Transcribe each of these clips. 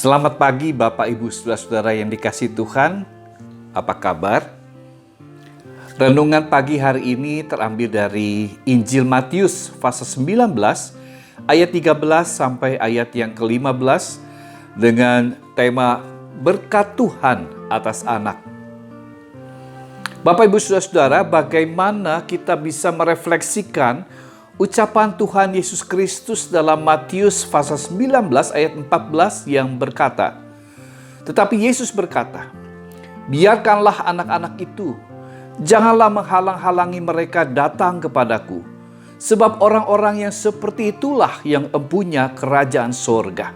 Selamat pagi Bapak Ibu Saudara-saudara yang dikasihi Tuhan. Apa kabar? Renungan pagi hari ini terambil dari Injil Matius pasal 19 ayat 13 sampai ayat yang ke-15 dengan tema berkat Tuhan atas anak. Bapak Ibu Saudara-saudara, bagaimana kita bisa merefleksikan ucapan Tuhan Yesus Kristus dalam Matius pasal 19 ayat 14 yang berkata, "Tetapi Yesus berkata, biarkanlah anak-anak itu, janganlah menghalang-halangi mereka datang kepadaku, sebab orang-orang yang seperti itulah yang empunya kerajaan sorga."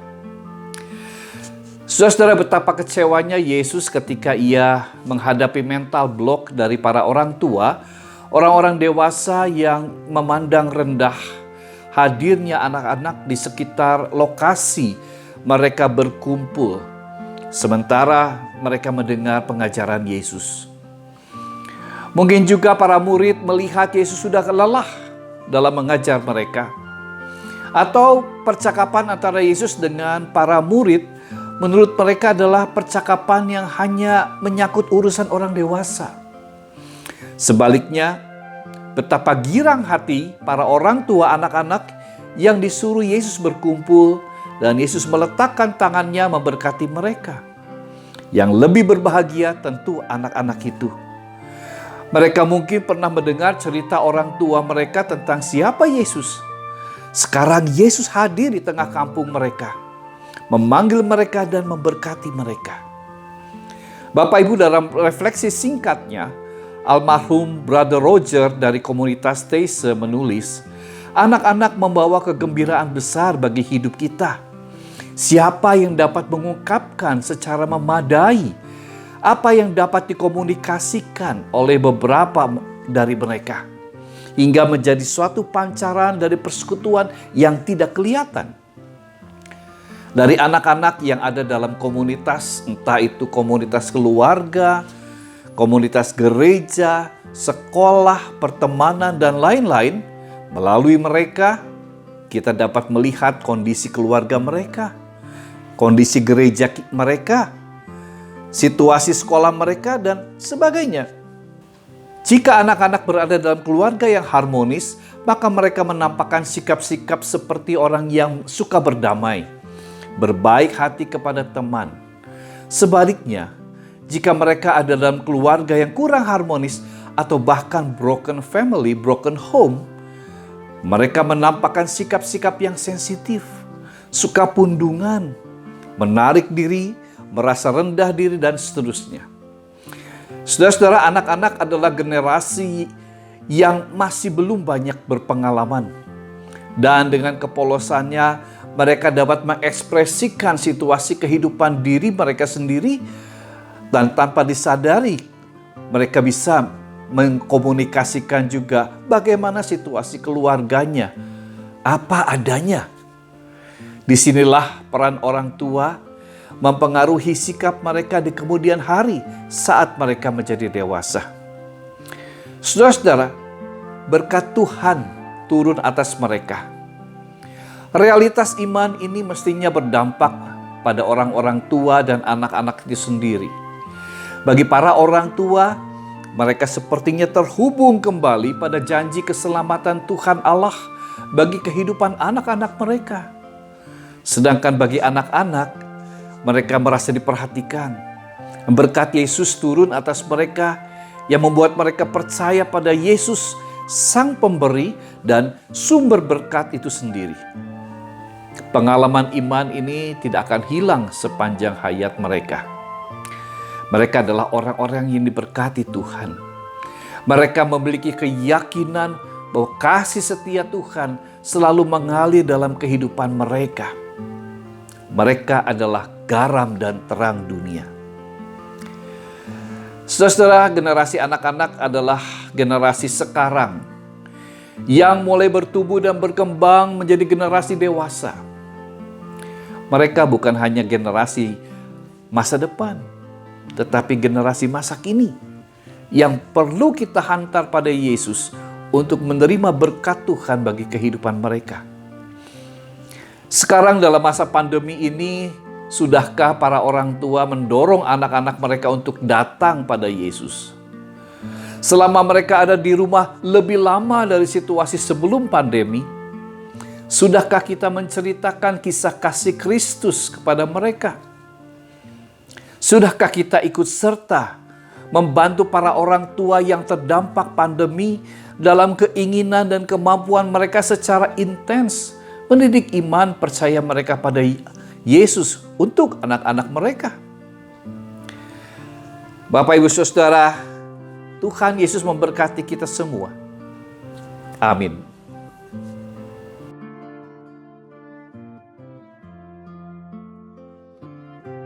Saudara-saudara, betapa kecewanya Yesus ketika ia menghadapi mental block dari para orang tua, orang-orang dewasa yang memandang rendah hadirnya anak-anak di sekitar lokasi mereka berkumpul, sementara mereka mendengar pengajaran Yesus. Mungkin juga para murid melihat Yesus sudah lelah dalam mengajar mereka. Atau percakapan antara Yesus dengan para murid menurut mereka adalah percakapan yang hanya menyangkut urusan orang dewasa. Sebaliknya, betapa girang hati para orang tua anak-anak yang disuruh Yesus berkumpul dan Yesus meletakkan tangannya memberkati mereka. Yang lebih berbahagia tentu anak-anak itu. Mereka mungkin pernah mendengar cerita orang tua mereka tentang siapa Yesus. Sekarang Yesus hadir di tengah kampung mereka, memanggil mereka dan memberkati mereka. Bapak Ibu, dalam refleksi singkatnya, almarhum Brother Roger dari komunitas Teise menulis, anak-anak membawa kegembiraan besar bagi hidup kita. Siapa yang dapat mengungkapkan secara memadai apa yang dapat dikomunikasikan oleh beberapa dari mereka, hingga menjadi suatu pancaran dari persekutuan yang tidak kelihatan. Dari anak-anak yang ada dalam komunitas, entah itu komunitas keluarga, komunitas gereja, sekolah, pertemanan, dan lain-lain, melalui mereka kita dapat melihat kondisi keluarga mereka, kondisi gereja mereka, situasi sekolah mereka, dan sebagainya. Jika anak-anak berada dalam keluarga yang harmonis, maka mereka menampakkan sikap-sikap seperti orang yang suka berdamai, berbaik hati kepada teman. Sebaliknya, jika mereka ada dalam keluarga yang kurang harmonis atau bahkan broken family, broken home, mereka menampakkan sikap-sikap yang sensitif, suka pundungan, menarik diri, merasa rendah diri, dan seterusnya. Saudara-saudara, anak-anak adalah generasi yang masih belum banyak berpengalaman. Dan dengan kepolosannya, mereka dapat mengekspresikan situasi kehidupan diri mereka sendiri, dan tanpa disadari, mereka bisa mengkomunikasikan juga bagaimana situasi keluarganya, apa adanya. Disinilah peran orang tua mempengaruhi sikap mereka di kemudian hari saat mereka menjadi dewasa. Saudara-saudara, berkat Tuhan turun atas mereka. Realitas iman ini mestinya berdampak pada orang-orang tua dan anak-anak itu sendiri. Bagi para orang tua, mereka sepertinya terhubung kembali pada janji keselamatan Tuhan Allah bagi kehidupan anak-anak mereka. Sedangkan bagi anak-anak, mereka merasa diperhatikan. Berkat Yesus turun atas mereka yang membuat mereka percaya pada Yesus, Sang Pemberi dan sumber berkat itu sendiri. Pengalaman iman ini tidak akan hilang sepanjang hayat mereka. Mereka adalah orang-orang yang diberkati Tuhan. Mereka memiliki keyakinan bahwa kasih setia Tuhan selalu mengalir dalam kehidupan mereka. Mereka adalah garam dan terang dunia. Saudara-saudara, generasi anak-anak adalah generasi sekarang yang mulai bertumbuh dan berkembang menjadi generasi dewasa. Mereka bukan hanya generasi masa depan, tetapi generasi masa kini yang perlu kita hantar pada Yesus untuk menerima berkat Tuhan bagi kehidupan mereka. Sekarang dalam masa pandemi ini, Sudahkah para orang tua mendorong anak-anak mereka untuk datang pada Yesus? Selama mereka ada di rumah lebih lama dari situasi sebelum pandemi, sudahkah kita menceritakan kisah kasih Kristus kepada mereka? Sudahkah kita ikut serta membantu para orang tua yang terdampak pandemi dalam keinginan dan kemampuan mereka secara intens mendidik iman percaya mereka pada Yesus untuk anak-anak mereka? Bapak, Ibu, Saudara, Tuhan Yesus memberkati kita semua. Amin.